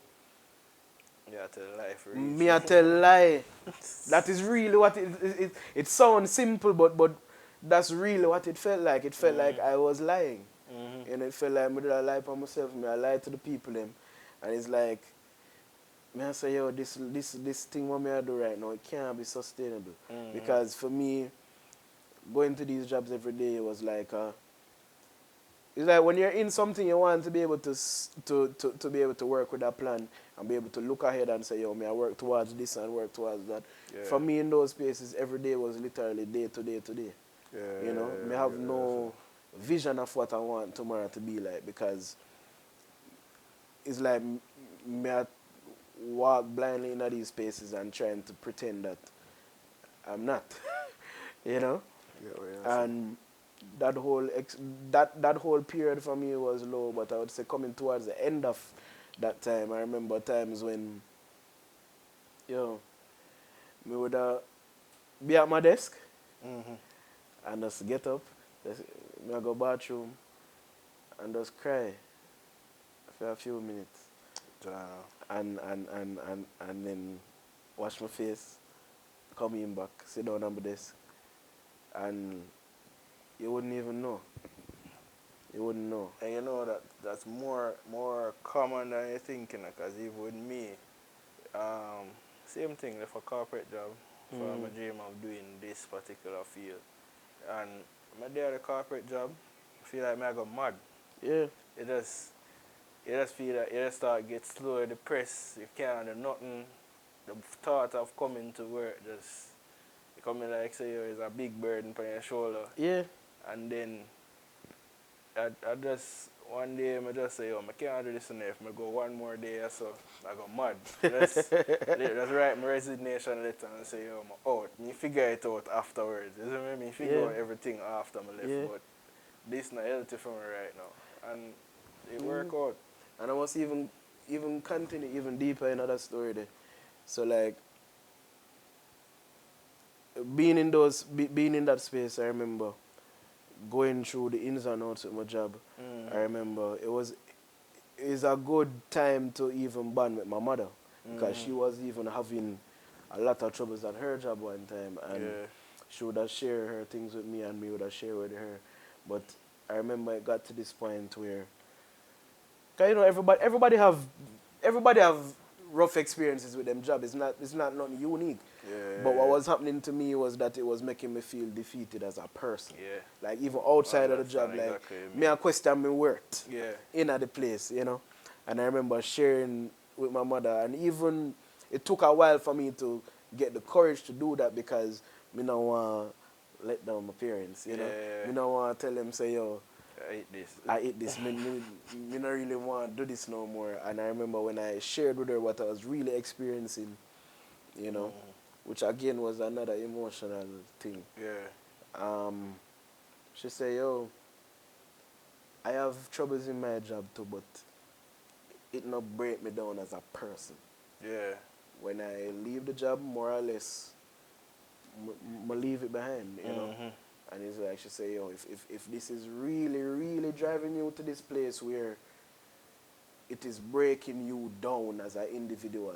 Yeah, to the life me reach. I tell lie. That is really what it sounds simple, but that's really what it felt like. It felt like I was lying. It felt like me did I lie for myself, me I lied to the people them. And it's like me I say, yo, this thing what me I do right now, it can't be sustainable. Because for me, going to these jobs every day was like it's like when you're in something you want to be able to be able to work with a plan and be able to look ahead and say, yo, may I work towards this and work towards that. Yeah. For me in those spaces every day was literally day to day to day. Yeah. Me have no vision of what I want tomorrow to be like because it's like me I walk blindly in these spaces and trying to pretend that I'm not. you know? Yeah, what you're saying. And that whole period for me was low, but I would say coming towards the end of that time, I remember times when, me would be at my desk and just get up, me I go bathroom and just cry for a few minutes John. and then wash my face, come in back, sit down on my desk, and you wouldn't even know. You wouldn't know. And you know that's more common than you think, because even with me, same thing, like for corporate job, for my dream of doing this particular field. And my day at the corporate job, I feel like I go mad. Yeah. You just you just feel that you just start get slow, depressed, you can't do nothing. The thought of coming to work just becoming like say it's a big burden on your shoulder. Yeah. And then I just one day I just say, I can't do this enough. I go one more day or so, I go mad. Just write my resignation letter and say, I'm out. Me figure it out afterwards. You see what I mean? Figure out everything after I left. Yeah. But this not healthy for me right now. And it work Mm. out. And I must even continue even deeper in that story there. So like being in that space, I remember going through the ins and outs of my job. I remember it's a good time to even bond with my mother because she was even having a lot of troubles at her job one time, and Yeah. she would have shared her things with me and me would have shared with her. But I remember it got to this point where, 'cause you know, everybody have rough experiences with them job. It's not nothing unique. Yeah. But what was happening to me was that it was making me feel defeated as a person. Yeah. Like even outside of the Understand job, like exactly what you me mean. I question my worth Yeah. in at the place, you know. And I remember sharing with my mother, and even it took a while for me to get the courage to do that because me not want to let down my parents, you know. Yeah. Me not want to tell them say yo, I hate this. I hate this. Me not really want to do this no more. And I remember when I shared with her what I was really experiencing, you know, which again was another emotional thing. Yeah. She said, yo, I have troubles in my job too, but it not break me down as a person. Yeah. When I leave the job, more or less, I leave it behind, you know. And it's like she say, yo, if this is really, really driving you to this place where it is breaking you down as an individual,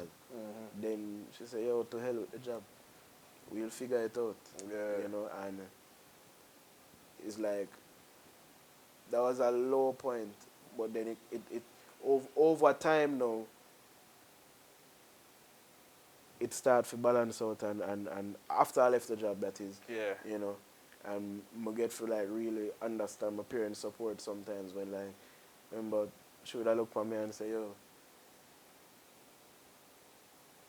then she say, yo, to hell with the job. We'll figure it out. Yeah. You know, and it's like that was a low point, but then it over time now it started to balance out, and after I left the job, that is, Yeah. you know, and I get to like really understand my parents' support sometimes when like remember she would have looked at me and say, yo,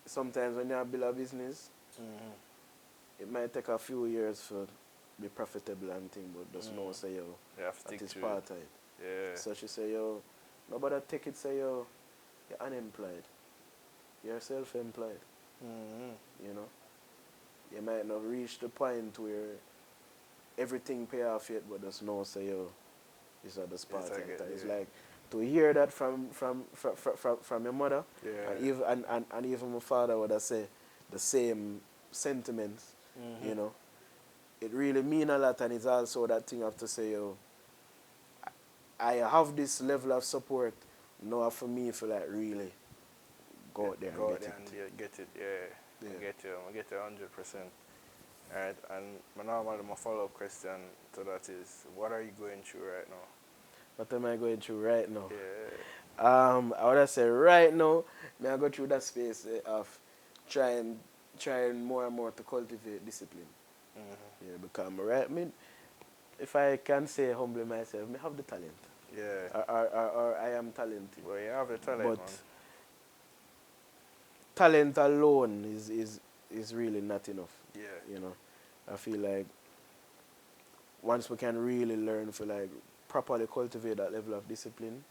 sometimes when you build a business, it might take a few years for be profitable and thing, but just know say yo, You have to that stick is to part it. of it. Yeah. So she say, yo, nobody take it, say yo, you're unemployed. You're self-employed. You know? You might not reach the point where everything pay off yet, but just know say yo, it's at the spot. Yes, I get It's you. like to hear that from your mother, Yeah. and even my father would have said the same sentiments, you know. It really mean a lot, and it's also that thing I have to say, yo, I have this level of support now for me for like really go out there and Go get out there it. and get it. Yeah. Yeah. I get you 100%. Alright, and my follow-up question to that is, what are you going through right now? What am I going through right now? Yeah. I would have said right now, may I go through that space of trying more and more to cultivate discipline. Yeah, because if I can say humbly myself, I have the talent. Yeah. Or I am talented. Well, you have the talent, But man. talent alone is really not enough. Yeah. You know, I feel like once we can really learn to like properly cultivate that level of discipline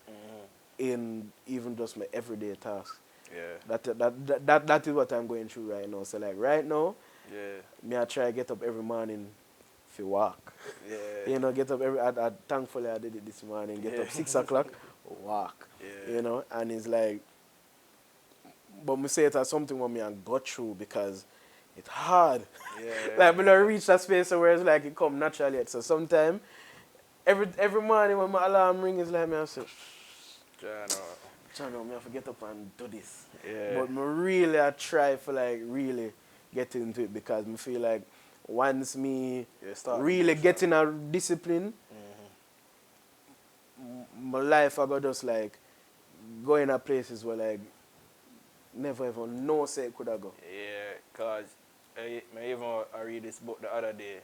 in even just my everyday tasks. Yeah. That is what I'm going through right now. So like right now, Yeah. me I try get up every morning for walk. Yeah. You know, get up thankfully I did it this morning. Get up 6 o'clock, walk. Yeah. You know, and it's like, but me say it as something what me I got through because it's hard. Yeah. Like me not reach that space where it's like it come naturally yet. So sometimes every morning when my alarm ring is like me I say, Chano, me have to get up and do this. Yeah. But me really I try for like really get into it because me feel like once me really get in a discipline, my life I got just like going to places where like never ever know say it could have go. Yeah, because I read this book the other day.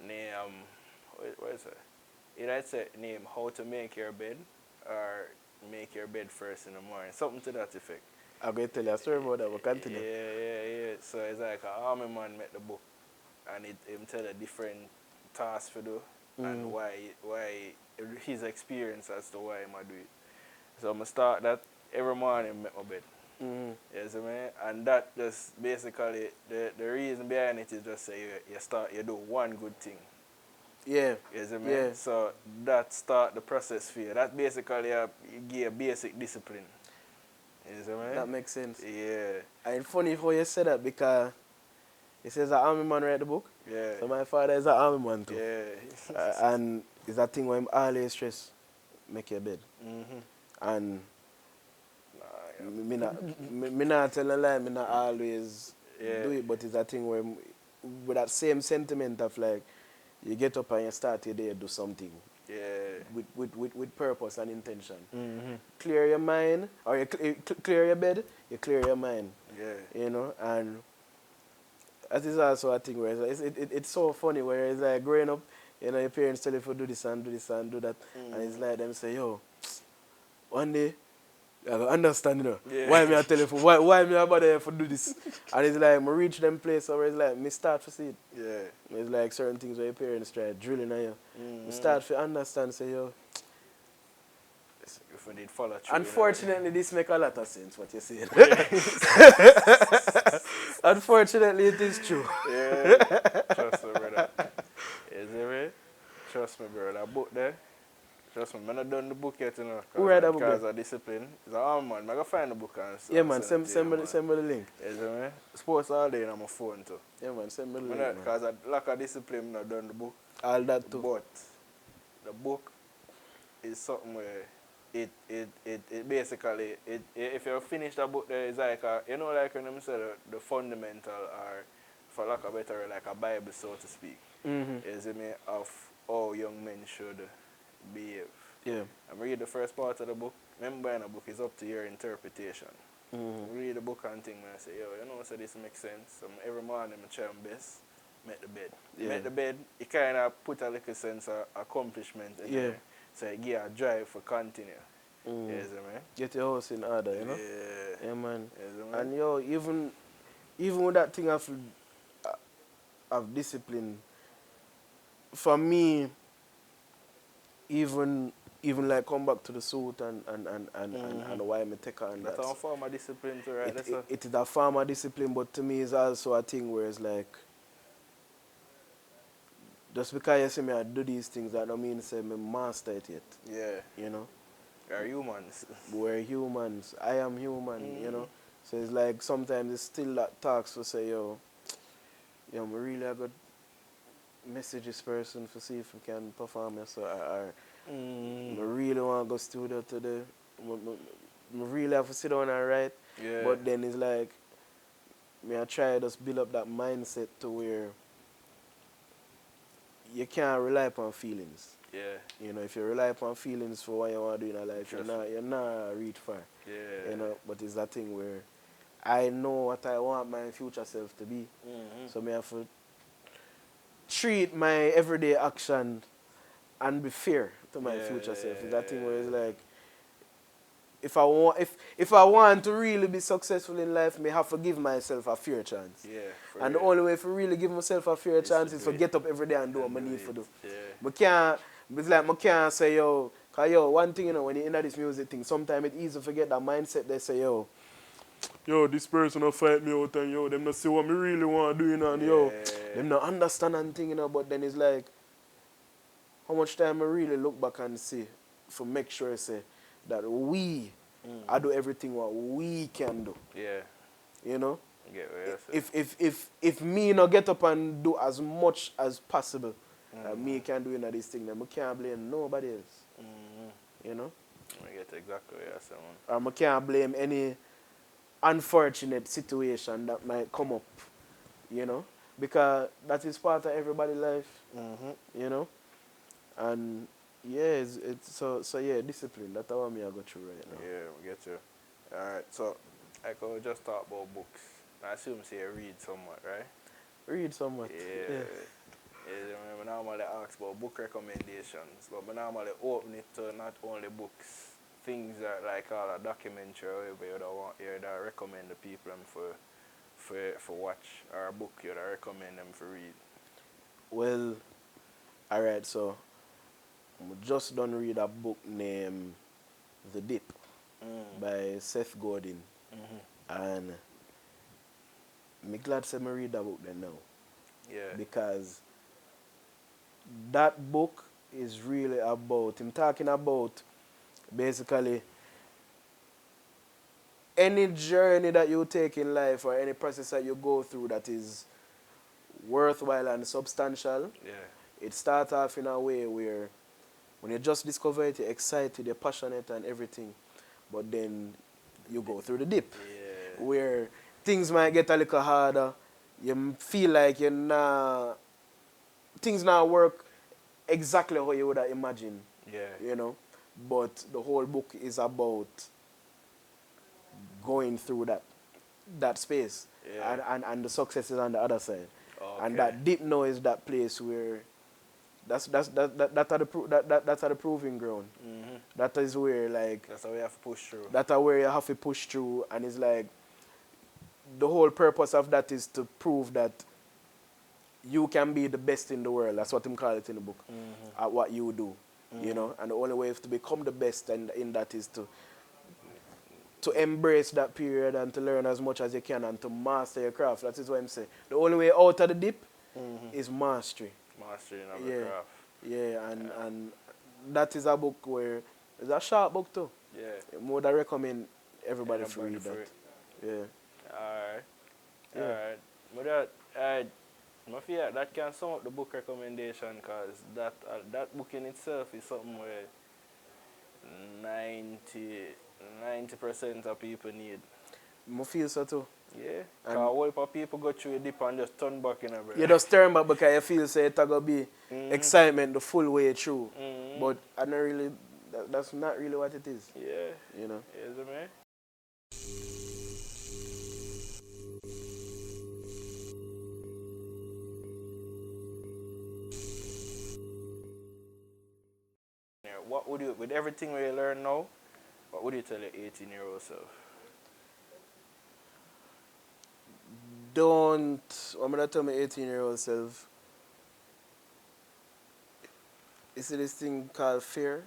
name, what is it? Either say name How to Make Your Bed or Make Your Bed First in the Morning. Something to that effect. I'm going to tell you a story about that, but continue. Yeah. So it's like an army man made the book and him tell a different tasks to do and why his experience as to why I do it. So I'm start that every morning make my bed. You see me? And that just basically the reason behind it is just say you do one good thing. Yeah. You see me? Yeah. So that start the process for you. That basically give a basic discipline. You see me? That makes sense. Yeah. And it's funny how you say that because it says an army man write the book. Yeah. So my father is an army man too. Yeah. And it's that thing where I'm always stress, make your bed. And me not tell a lie, me not always do it, but it's a thing where with that same sentiment of like you get up and you start your day, do something. Yeah. With purpose and intention. Clear your mind, or you clear your bed, you clear your mind. Yeah. You know, and that is also a thing where it's so funny where it's like growing up, you know, your parents tell you to do this and do this and do that, and it's like them say, yo, one day, I don't understand, you know, why me I tell you why me about there for do this, and it's like, me reach them place where it's like, me start to see it. Yeah. It's like certain things where your parents try drilling on you. Me start to understand, say, yo, if we did follow through. Unfortunately, this make a lot of sense, what you're saying. Unfortunately, it is true. Yeah. Trust me, brother. Is it right? Trust me, brother. That book there. Trust me, I'm not done the book yet, you know. Who read that book? Because of discipline. It's an arm man. I'm going to find the book and Yeah, man, send it to me you, the link. Is it right? Sports all day on my phone too. Yeah, man, send me the link, man. Because of lack of discipline, I'm not done the book. All that too. But the book is something where it basically, if you finish the book there, it's like, you know, like when them say the fundamental, or for lack of better, like a Bible, so to speak, is it me, of how young men should behave. Yeah. And read the first part of the book. Remember, in the book, it's up to your interpretation. Read the book and think, man, I say, yo, you know, so this makes sense. Every morning, I try my best, make the bed. Yeah. Make the bed, it kind of put a little sense of accomplishment in there. So it give a drive for continue. Yes, man. Get your house in order, you know? Yeah. Yeah, man. Yes, man. And yo, even with that thing of discipline, for me, even like come back to the suit and why me take on that. That's a form of discipline too, right? It is a form of discipline, but to me it's also a thing where it's like, just because you see me I do these things, that don't mean say me master it yet. Yeah. You know? We are humans. We're humans. I am human, you know? So it's like sometimes it's still that talks to say, yo, me really have got message this person to see if we can perform this, or I really want to go studio today. I really have to sit down and write. Yeah. But then it's like, I try to just build up that mindset to where you can't rely upon feelings. Yeah. You know, if you rely upon feelings for what you want to do in life, you're not reach far. Yeah. You know, but it's that thing where I know what I want my future self to be. So I have to treat my everyday action and be fair to my future self. It's that thing where it's like, if I want to really be successful in life, I have to give myself a fair chance. Yeah. And the only way to really give myself a fair chance is to get up every day and do what I need to do. Yeah. I can't say, yo, because yo, one thing, you know, when you're into this music thing, sometimes it's easy to forget that mindset. They say, yo, this person will fight me out and yo, them not see what me really want to do, you know, and yo, them not understand and thing, you know, but then it's like, how much time I really look back and see for make sure I say that I do everything what we can do. Yeah. You know? Yeah, if me not get up and do as much as possible me can do in this thing, then I can't blame nobody else. You know? I get exactly what you're saying. I can't blame any unfortunate situation that might come up. You know? Because that is part of everybody's life. You know? And yeah, so yeah, discipline. That's what I go through right now. Yeah, we get you. Alright, so I could just talk about books. I assume you read somewhat, right? Read somewhat. Yeah. I normally ask about book recommendations, but I normally open it to not only books, things that like all a documentary or whatever you that recommend the people them for watch, or a book you that recommend them for read. Well, alright, so I just done read a book named The Dip by Seth Godin. And I'm glad to read that book then now. Yeah. Because that book is really about, I'm talking about basically any journey that you take in life or any process that you go through that is worthwhile and substantial. Yeah. It starts off in a way where when you just discover it, you're excited, you're passionate and everything. But then you go through the dip Yeah. where things might get a little harder. You feel like things not work exactly how you would have imagined, Yeah. you know. But the whole book is about going through that space, Yeah. and the success is on the other side. Okay. And that deep now is that place where that are the proving ground. That is where like That's how we have to push through. that are where you have to push through, and it's like the whole purpose of that is to prove that you can be the best in the world. That's what I'm call it in the book. At what you do, you know. And the only way to become the best in that is to embrace that period and to learn as much as you can and to master your craft. That is what I'm saying. The only way out of the dip is mastery. Mastering of the craft. Yeah, and that is a book where it's a short book too. Yeah. I would recommend everybody to read for that. it. Yeah. Alright. Yeah. Alright. But I feel that can sum up the book recommendation, because that book in itself is something where 90% of people need. I feel so too. Yeah. And- Because what if people go through a dip and just turn back in a bro? You just turn back because you feel say it's going to be excitement the full way through. But I don't really, that's not really what it is. Yeah. You know? Is it, man? Yeah, what would you, with everything we learn now, what would you tell your 18-year-old self? I'm going to tell my 18-year-old self, you see this thing called fear?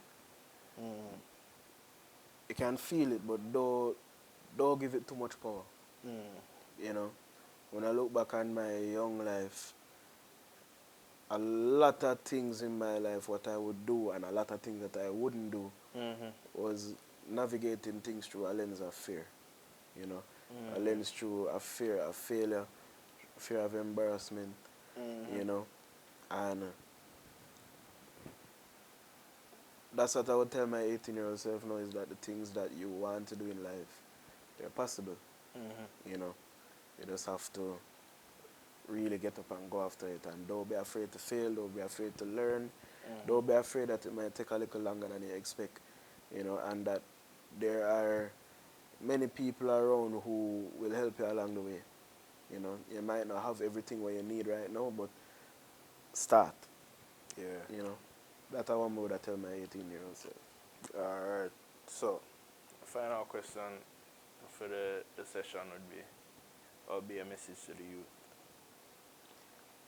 You can feel it, but don't give it too much power. You know? When I look back on my young life, a lot of things in my life, what I would do, and a lot of things that I wouldn't do, was navigating things through a lens of fear. You know? A lens through a fear of failure, fear of embarrassment, you know? And that's what I would tell my 18-year-old self now, is that the things that you want to do in life, they're possible. You know? You just have to really get up and go after it, and don't be afraid to fail, don't be afraid to learn, don't be afraid that it might take a little longer than you expect, you know, and that there are many people around who will help you along the way. You know, you might not have everything what you need right now, but start. Yeah. You know, that's what I would tell my 18-year-old self. Alright. So, final question for the session would be a message to the youth.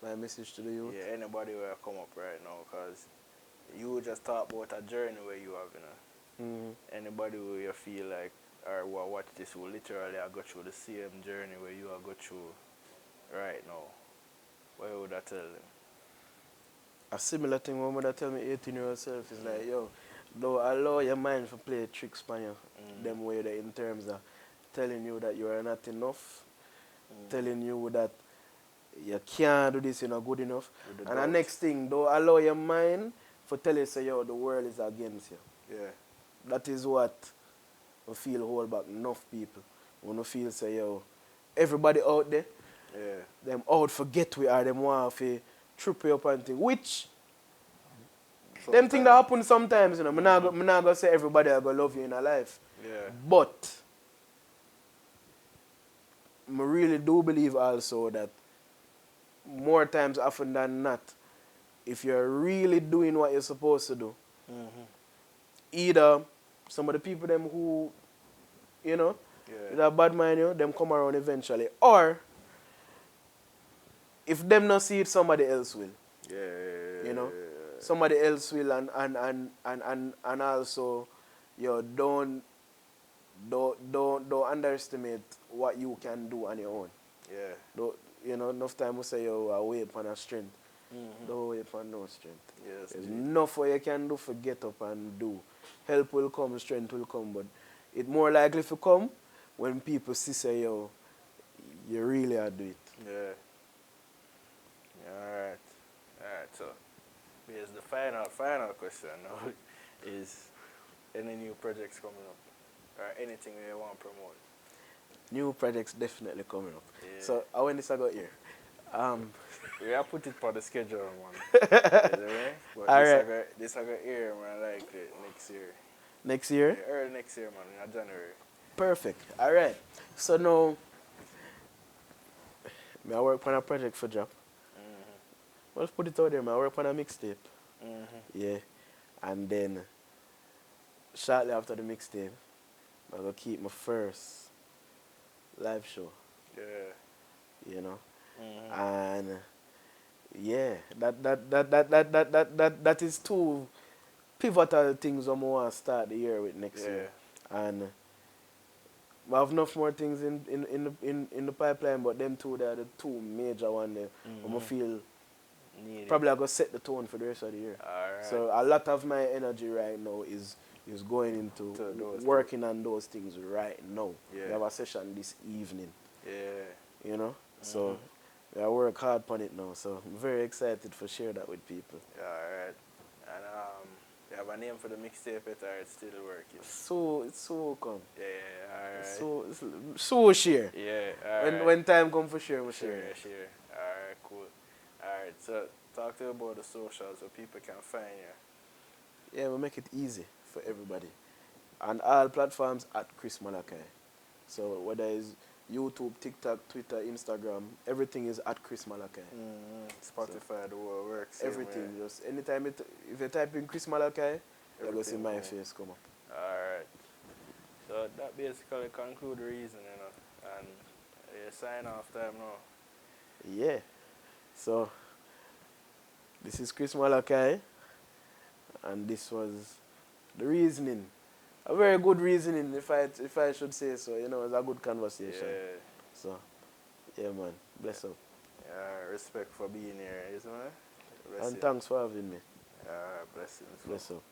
My message to the youth? Yeah, anybody will come up right now, because you just talk about a journey where you have, you know. Anybody who you feel like, or who watch this, who literally go through the same journey where you are go through right now, what would I tell them? A similar thing when I tell my 18-year-old self is like, yo, don't allow your mind to play tricks on you. Them way that in terms of telling you that you are not enough, telling you that you can't do this, you're not good enough. And the next thing, don't allow your mind to tell you, say, yo, the world is against you. Yeah. That is what I feel hold back enough people. When I feel, say, yo, everybody out there, them out forget we are, them want to trip you up and thing. Which, them things that happen sometimes, you know. I'm not going to say everybody are going to love you in a life. Yeah. But, I really do believe also that more times often than not, if you're really doing what you're supposed to do, Mm-hmm. either some of the people them who, you know, Yeah. that bad mind you, them come around eventually. Or if them not see it, somebody else will. Yeah. You know? Somebody else will and also don't underestimate what you can do on your own. Yeah. Don't, enough time we say wait upon a strength. Mm-hmm. Don't wait upon no strength. Yes, There's indeed. enough what you can do for get up and do. Help will come, strength will come, but it more likely to come when people see say you really are do it. Yeah. Alright. Alright, so here's the final question now is any new projects coming up? Or anything you want to promote? New projects definitely coming up. Yeah. So when this I got here? We have put it for the schedule, man. Is that right? But Alright. this I got here, man, like next year. Next year? Yeah, early next year, man, in January. Perfect. Alright. So now I work on a project for job. Mm-hmm. Let's put it out there, man. I work on a mixtape. Mm-hmm. Yeah. And then shortly after the mixtape, I'm gonna keep my first live show. Yeah. You know? Mm-hmm. And yeah, that is two pivotal things I'm gonna start the year with next year. And I have enough more things in the pipeline, but them two they are the two major ones there. I'm gonna feel probably I gonna set the tone for the rest of the year. Alright. So a lot of my energy right now is going into working on those things right now. Yeah. We have a session this evening. Yeah. You know? So I work hard on it now. So I'm very excited for share that with people. Yeah, alright. And you have a name for the mixtape yet, or it's still working? It's so come. Yeah, alright. So share. Yeah, alright. When time come for share, we share. Share. Alright, cool. Alright, so talk to you about the socials so people can find you. Yeah, we make it easy for everybody. On all platforms at Chris Malachi. So whether it's YouTube, TikTok, Twitter, Instagram, everything is at Chris Malachi. Spotify, the whole works. Everything. Just anytime if you type in Chris Malachi, you're going to see my face come up. Alright. So that basically concludes the reason, you know. And you sign off time now. Yeah. So this is Chris Malachi, and this was the reasoning. A very good reasoning, if I should say so. You know, it was a good conversation. Yeah. So, yeah, man. Bless up. Yeah, respect for being here, isn't it? And thanks for having me. Blessings. Bless up.